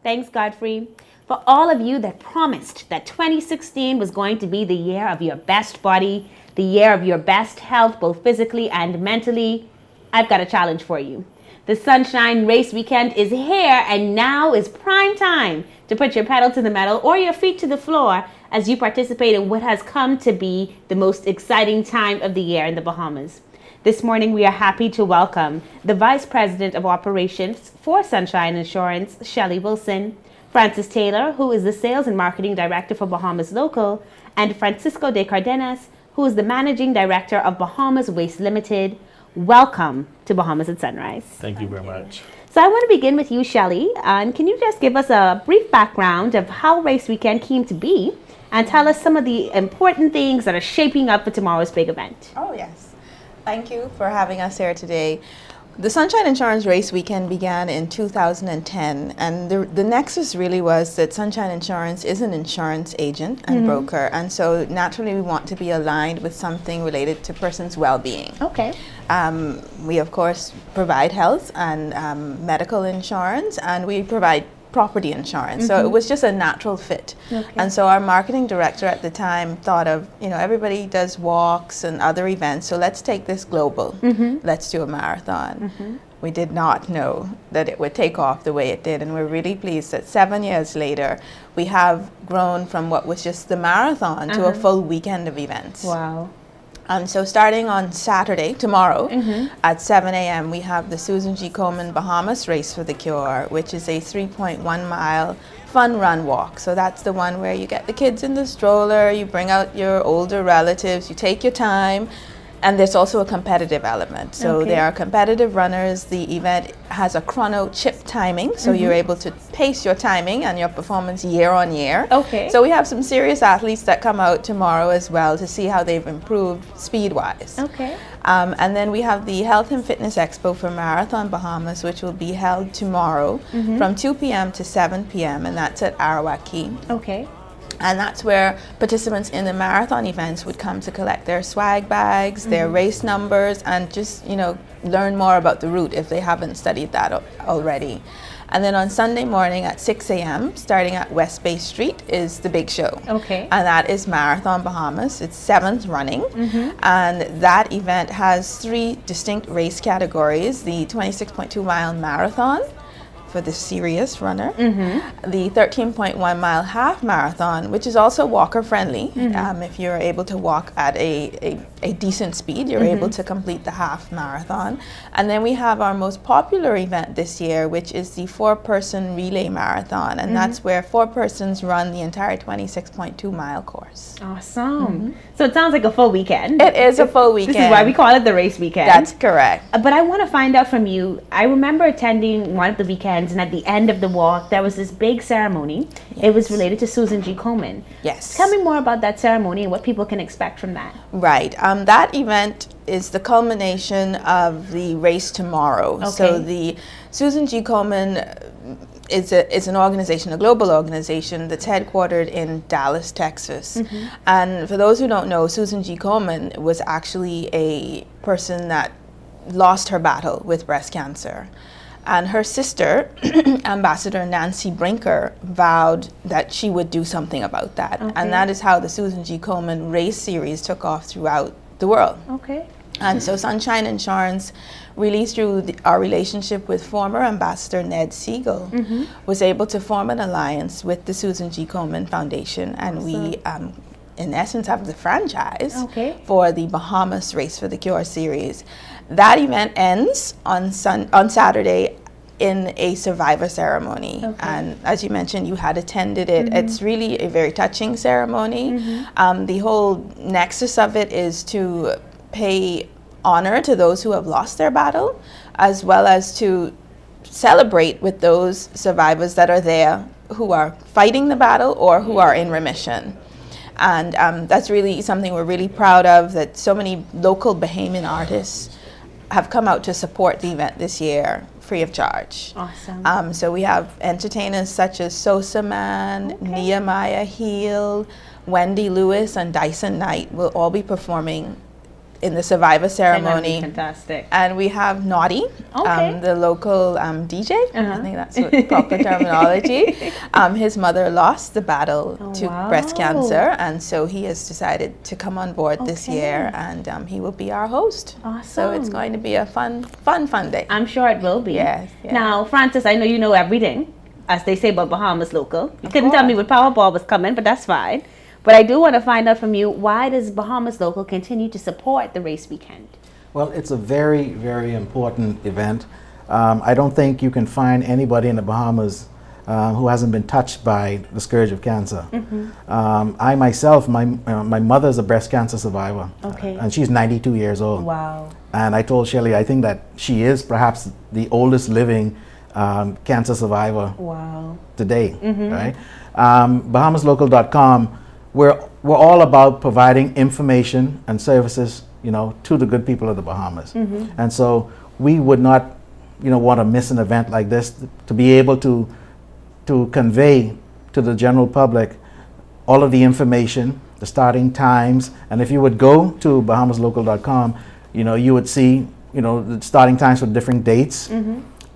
Thanks, Godfrey. For all of you that promised that 2016 was going to be the year of your best body, the year of your best health, both physically and mentally, I've got a challenge for you. The Sunshine Race Weekend is here, and now is prime time to put your pedal to the metal or your feet to the floor as you participate in what has come to be the most exciting time of the year in the Bahamas. This morning, we are happy to welcome the Vice President of Operations for Sunshine Insurance, Shelley Wilson, Francis Taylor, who is the Sales and Marketing Director for Bahamas Local, and Francisco de Cardenas, who is the Managing Director of Bahamas Waste Limited. Welcome to Bahamas at Sunrise. Thank you very much. So I want to begin with you, Shelley. And can you just give us a brief background of how Race Weekend came to be and tell us some of the important things that are shaping up for tomorrow's big event? Oh, yes. Thank you for having us here today. The Sunshine Insurance Race Weekend began in 2010, and the nexus really was that Sunshine Insurance is an insurance agent and broker, and so naturally we want to be aligned with something related to person's well-being. Okay. We of course provide health and medical insurance, and we provide property insurance. So it was just a natural fit. Okay. And so our marketing director at the time thought of, you know, everybody does walks and other events, so let's take this global. Let's do a marathon. We did not know that it would take off the way it did, and we're really pleased that 7 years later we have grown from what was just the marathon to a full weekend of events. Wow. And so starting on Saturday, tomorrow, at 7 a.m., we have the Susan G. Komen Bahamas Race for the Cure, which is a 3.1-mile fun run walk. So that's the one where you get the kids in the stroller, you bring out your older relatives, you take your time, and there's also a competitive element. So there are competitive runners. The event has a chrono chip timing, so you're able to pace your timing and your performance year on year. Okay. So we have some serious athletes that come out tomorrow as well to see how they've improved speed-wise. Okay. And then we have the Health and Fitness Expo for Marathon Bahamas, which will be held tomorrow from 2 p.m. to 7 p.m., and that's at Arawak Key. Okay. And that's where participants in the marathon events would come to collect their swag bags, their race numbers, and just, you know, learn more about the route if they haven't studied that already. And then on Sunday morning at 6 a.m., starting at West Bay Street, is the big show. Okay. And that is Marathon Bahamas. It's 7th running. And that event has 3 distinct race categories: the 26.2-mile marathon, for the serious runner. The 13.1 mile half marathon, which is also walker friendly. If you're able to walk at a decent speed, you're able to complete the half marathon. And then we have our most popular event this year, which is the 4-person relay marathon. And that's where 4 persons run the entire 26.2 mile course. Awesome. So it sounds like a full weekend. It is a full weekend. This is why we call it the race weekend. That's correct. But I want to find out from you, I remember attending one of the weekends, and at the end of the walk, there was this big ceremony. It was related to Susan G. Komen. Yes. Tell me more about that ceremony and what people can expect from that. Right. That event is the culmination of the race tomorrow. Okay. So the Susan G. Komen is an organization, a global organization that's headquartered in Dallas, Texas. And for those who don't know, Susan G. Komen was actually a person that lost her battle with breast cancer. And her sister, Ambassador Nancy Brinker, vowed that she would do something about that. And that is how the Susan G. Komen race series took off throughout the world. And so Sunshine Insurance, really through our relationship with former Ambassador Ned Siegel, was able to form an alliance with the Susan G. Komen Foundation. And we, in essence, have the franchise for the Bahamas Race for the Cure series. That event ends on Saturday in a survivor ceremony. And as you mentioned, you had attended it. It's really a very touching ceremony. The whole nexus of it is to pay honor to those who have lost their battle, as well as to celebrate with those survivors that are there who are fighting the battle or who are in remission. And that's really something we're really proud of, that so many local Bahamian artists have come out to support the event this year free of charge. Awesome. So we have entertainers such as Sosa Man, Nehemiah Heel, Wendy Lewis, and Dyson Knight will all be performing in the survivor ceremony. Fantastic. And we have Naughty, the local DJ. I think that's what proper terminology. His mother lost the battle to breast cancer, and so he has decided to come on board this year, and he will be our host. Awesome. So it's going to be a fun day. I'm sure it will be. Yes. Now, Francis, I know you know everything, as they say about Bahamas local. You couldn't tell me what Powerball was coming, but that's fine. But I do want to find out from you, why does Bahamas Local continue to support the race weekend? Well, it's a very, very important event. I don't think you can find anybody in the Bahamas who hasn't been touched by the scourge of cancer. I myself, my mother's a breast cancer survivor, and she's 92 years old. Wow. And I told Shelley, I think that she is perhaps the oldest living cancer survivor today, right? BahamasLocal.com, we're all about providing information and services, to the good people of the Bahamas. And so we would not, want to miss an event like this, to be able to convey to the general public all of the information, the starting times. And if you would go to BahamasLocal.com, you would see, the starting times for different dates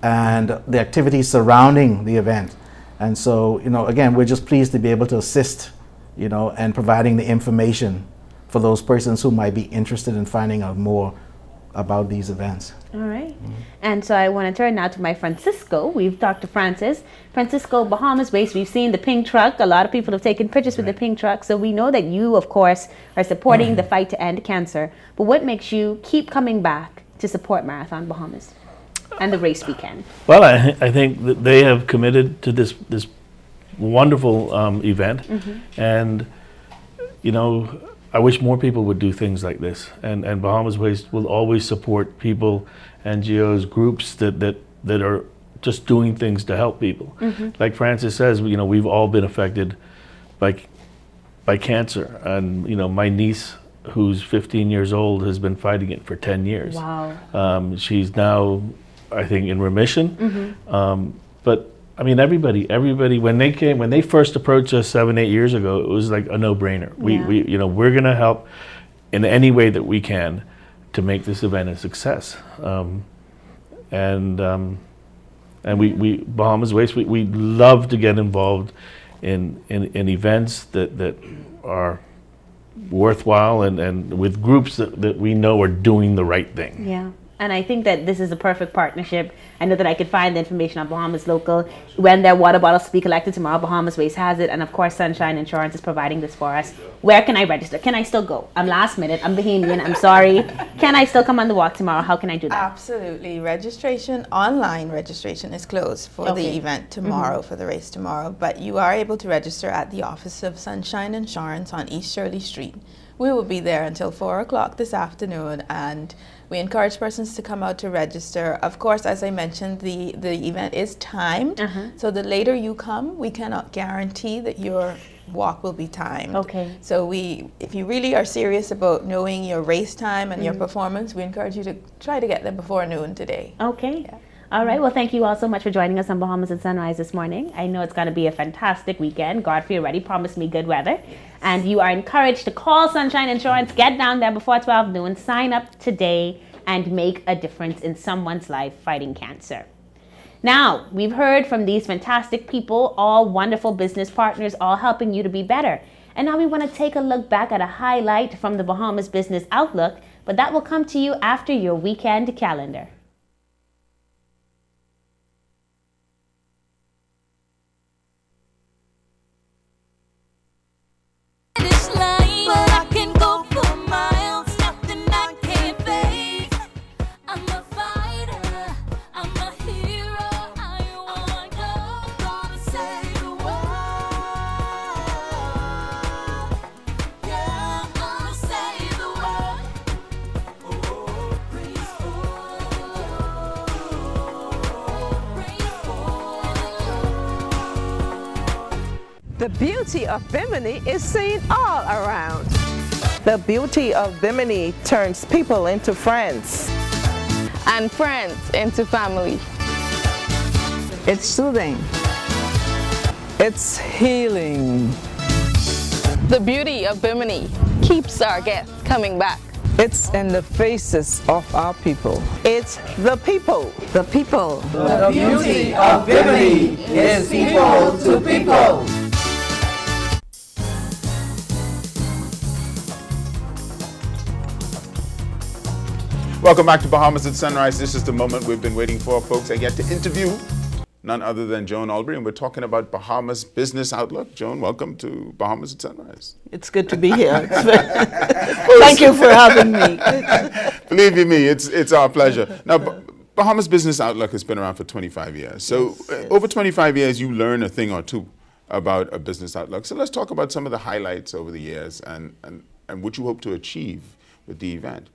and the activities surrounding the event. And so, again, we're just pleased to be able to assist, and providing the information for those persons who might be interested in finding out more about these events. All right. And so I want to turn now to my Francisco. We've talked to Francis. Francisco, Bahamas Race, we've seen the pink truck. A lot of people have taken pictures with the pink truck. So we know that you, of course, are supporting the fight to end cancer. But what makes you keep coming back to support Marathon Bahamas and the race weekend? Well, I think that they have committed to this wonderful event. And, I wish more people would do things like this. And Bahamas Waste will always support people, NGOs, groups that are just doing things to help people. Like Francis says, we've all been affected by cancer. And, my niece, who's 15 years old, has been fighting it for 10 years. Wow. She's now, I think, in remission. But I mean, everybody, when they first approached us 7-8 years ago, it was like a no-brainer. We're going to help in any way that we can to make this event a success. And we Bahamas Waste, we love to get involved in events that are worthwhile and with groups that we know are doing the right thing. Yeah. And I think that this is a perfect partnership. I know that I could find the information on Bahamas Local. When their water bottles to be collected tomorrow, Bahamas Waste has it. And of course, Sunshine Insurance is providing this for us. Where can I register? Can I still go? I'm last minute. I'm Bahamian. I'm sorry. Can I still come on the walk tomorrow? How can I do that? Absolutely. Online registration is closed for the event tomorrow, for the race tomorrow. But you are able to register at the office of Sunshine Insurance on East Shirley Street. We will be there until 4 o'clock this afternoon, and we encourage persons to come out to register. Of course, as I mentioned, the event is timed, so the later you come, we cannot guarantee that your walk will be timed. Okay. So if you really are serious about knowing your race time and your performance, we encourage you to try to get there before noon today. Okay. Yeah. All right. Well, thank you all so much for joining us on Bahamas at Sunrise this morning. I know it's going to be a fantastic weekend. Godfrey already promised me good weather. And you are encouraged to call Sunshine Insurance, get down there before 12 noon, sign up today, and make a difference in someone's life fighting cancer. Now, we've heard from these fantastic people, all wonderful business partners, all helping you to be better. And now we want to take a look back at a highlight from the Bahamas Business Outlook, but that will come to you after your weekend calendar. The beauty of Bimini is seen all around. The beauty of Bimini turns people into friends. And friends into family. It's soothing. It's healing. The beauty of Bimini keeps our guests coming back. It's in the faces of our people. It's the people. The people. The beauty of Bimini is people to people. Welcome back to Bahamas at Sunrise. This is the moment we've been waiting for, folks. I get to interview none other than Joan Albury, and we're talking about Bahamas Business Outlook. Joan, welcome to Bahamas at Sunrise. It's good to be here. Thank you for having me. Believe you me, it's our pleasure. Now, Bahamas Business Outlook has been around for 25 years. So yes. Over 25 years, you learn a thing or two about a business outlook. So let's talk about some of the highlights over the years and what you hope to achieve with the event.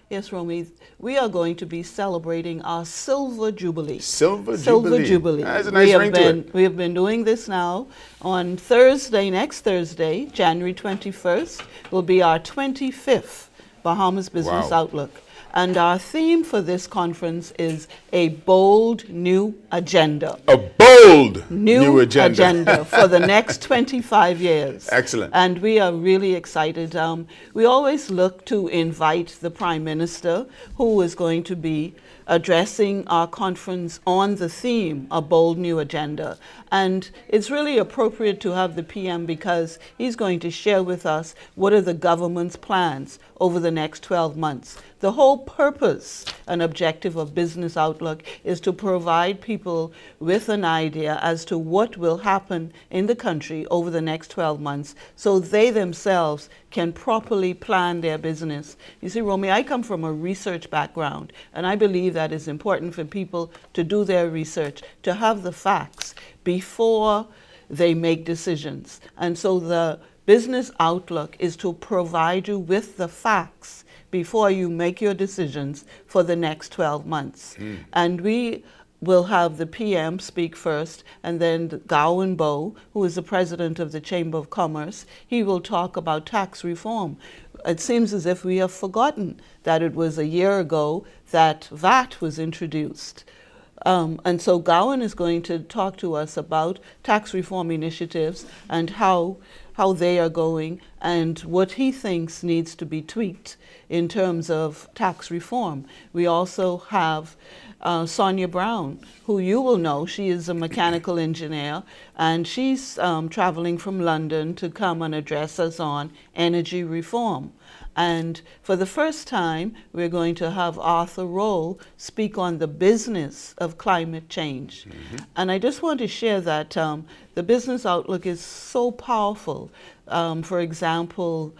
Yes, Romy, we are going to be celebrating our Silver Jubilee. Silver Jubilee. That's a nice ring to it. We have been doing this now. On Thursday, next Thursday, January 21st, will be our 25th Bahamas Business Outlook. And our theme for this conference is a bold new agenda. A bold new agenda for the next 25 years. Excellent. And we are really excited. We always look to invite the Prime Minister, who is going to be addressing our conference on the theme, a bold new agenda. And it's really appropriate to have the PM because he's going to share with us what are the government's plans over the next 12 months. The whole purpose and objective of Business Outlook is to provide people with an idea as to what will happen in the country over the next 12 months so they themselves can properly plan their business. You see, Romy, I come from a research background, and I believe that it's important for people to do their research, to have the facts before they make decisions. And so the Business Outlook is to provide you with the facts before you make your decisions for the next 12 months. And we will have the PM speak first, and then Gowan Bowe, who is the president of the Chamber of Commerce. He will talk about tax reform. It seems as if we have forgotten that it was a year ago that VAT was introduced. And so Gowan is going to talk to us about tax reform initiatives and how they are going and what he thinks needs to be tweaked in terms of tax reform. We also have Sonia Brown, who you will know. She is a mechanical engineer, and she's traveling from London to come and address us on energy reform. And for the first time, we're going to have Arthur Roll speak on the business of climate change. And I just want to share that the business outlook is so powerful. For example,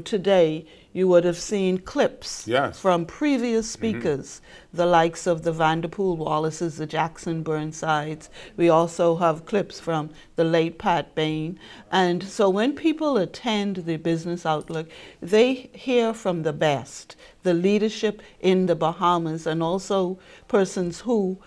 today, you would have seen clips from previous speakers, the likes of the Vanderpool Wallaces, the Jackson Burnsides. We also have clips from the late Pat Bain. And so when people attend the Business Outlook, they hear from the best, the leadership in the Bahamas, and also persons who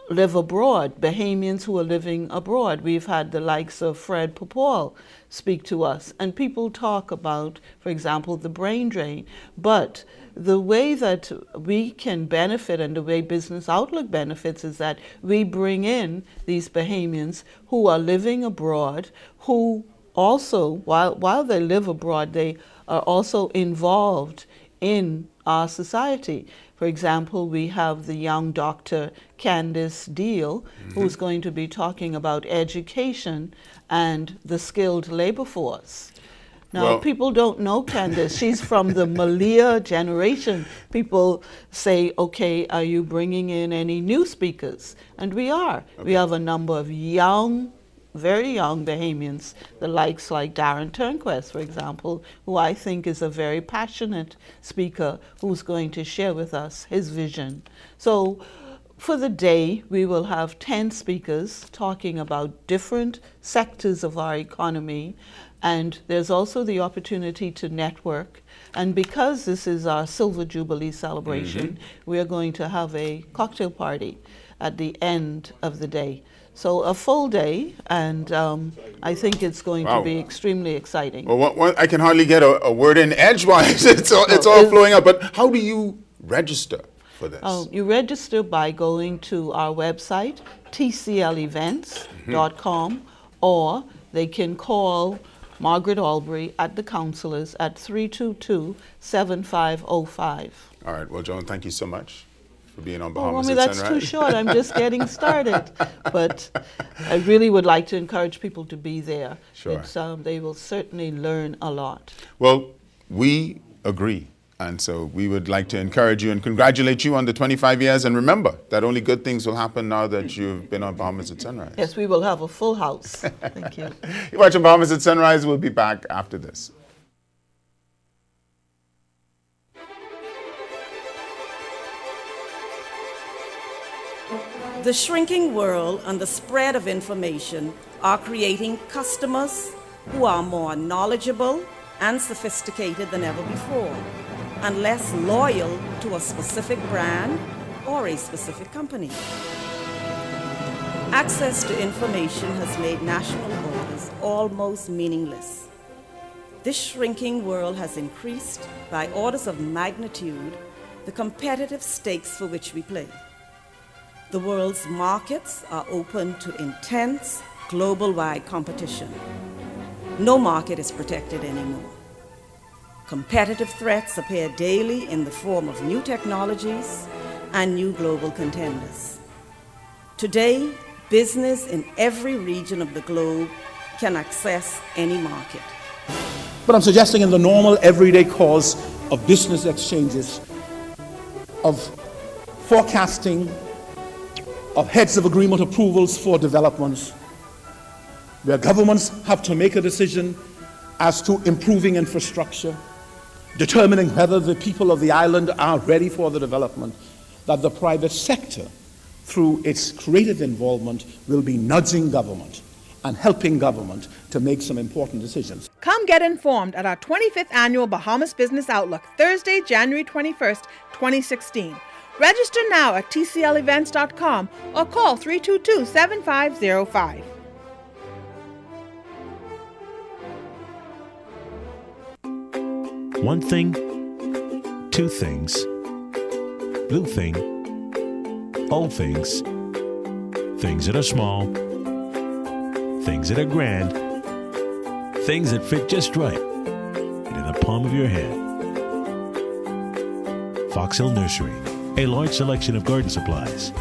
live abroad, Bahamians who are living abroad. We've had the likes of Fred Popol speak to us, and people talk about, for example, the brain drain. But the way that we can benefit and the way Business Outlook benefits is that we bring in these Bahamians who are living abroad, who also, while they live abroad, they are also involved in our society. For example, we have the young Dr. Candice Deal, who's going to be talking about education and the skilled labor force. Now, people don't know Candice. She's from the Malia generation. People say, okay, are you bringing in any new speakers? And we are. We have a number of young, very young Bahamians, the likes like Darren Turnquest, for example, who I think is a very passionate speaker who's going to share with us his vision. So for the day, we will have 10 speakers talking about different sectors of our economy, and there's also the opportunity to network. And because this is our Silver Jubilee celebration, we are going to have a cocktail party at the end of the day. So a full day, and I think it's going to be extremely exciting. Well, I can hardly get a word in edgewise. It's all flowing out. But how do you register for this? You register by going to our website, tclevents.com, or they can call Margaret Albury at the counselors at 322-7505. All right. Well, Joan, thank you so much for being on Bahamas at Sunrise. That's too short. I'm just getting started. But I really would like to encourage people to be there. Sure. They will certainly learn a lot. Well, we agree. And so we would like to encourage you and congratulate you on the 25 years. And remember that only good things will happen now that you've been on Bahamas at Sunrise. Yes, we will have a full house. Thank you. You're watching Bahamas at Sunrise. We'll be back after this. The shrinking world and the spread of information are creating customers who are more knowledgeable and sophisticated than ever before, and less loyal to a specific brand or a specific company. Access to information has made national borders almost meaningless. This shrinking world has increased by orders of magnitude the competitive stakes for which we play. The world's markets are open to intense, global-wide competition. No market is protected anymore. Competitive threats appear daily in the form of new technologies and new global contenders. Today, business in every region of the globe can access any market. But I'm suggesting in the normal, everyday course of business exchanges, of forecasting, of heads of agreement approvals for developments, where governments have to make a decision as to improving infrastructure, determining whether the people of the island are ready for the development, that the private sector, through its creative involvement, will be nudging government and helping government to make some important decisions. Come get informed at our 25th Annual Bahamas Business Outlook, Thursday, January 21st, 2016. Register now at tclevents.com or call 322-7505. One thing, two things, blue thing, old things, things that are small, things that are grand, things that fit just right, and in the palm of your hand. Fox Hill Nursery, a large selection of garden supplies.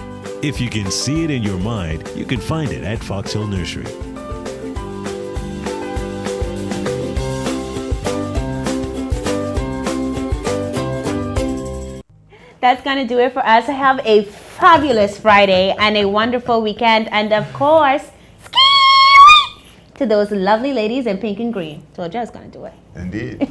If you can see it in your mind, you can find it at Fox Hill Nursery. That's going to do it for us. Have a fabulous Friday and a wonderful weekend. And of course, to those lovely ladies in pink and green. So Joe's going to do it. Indeed.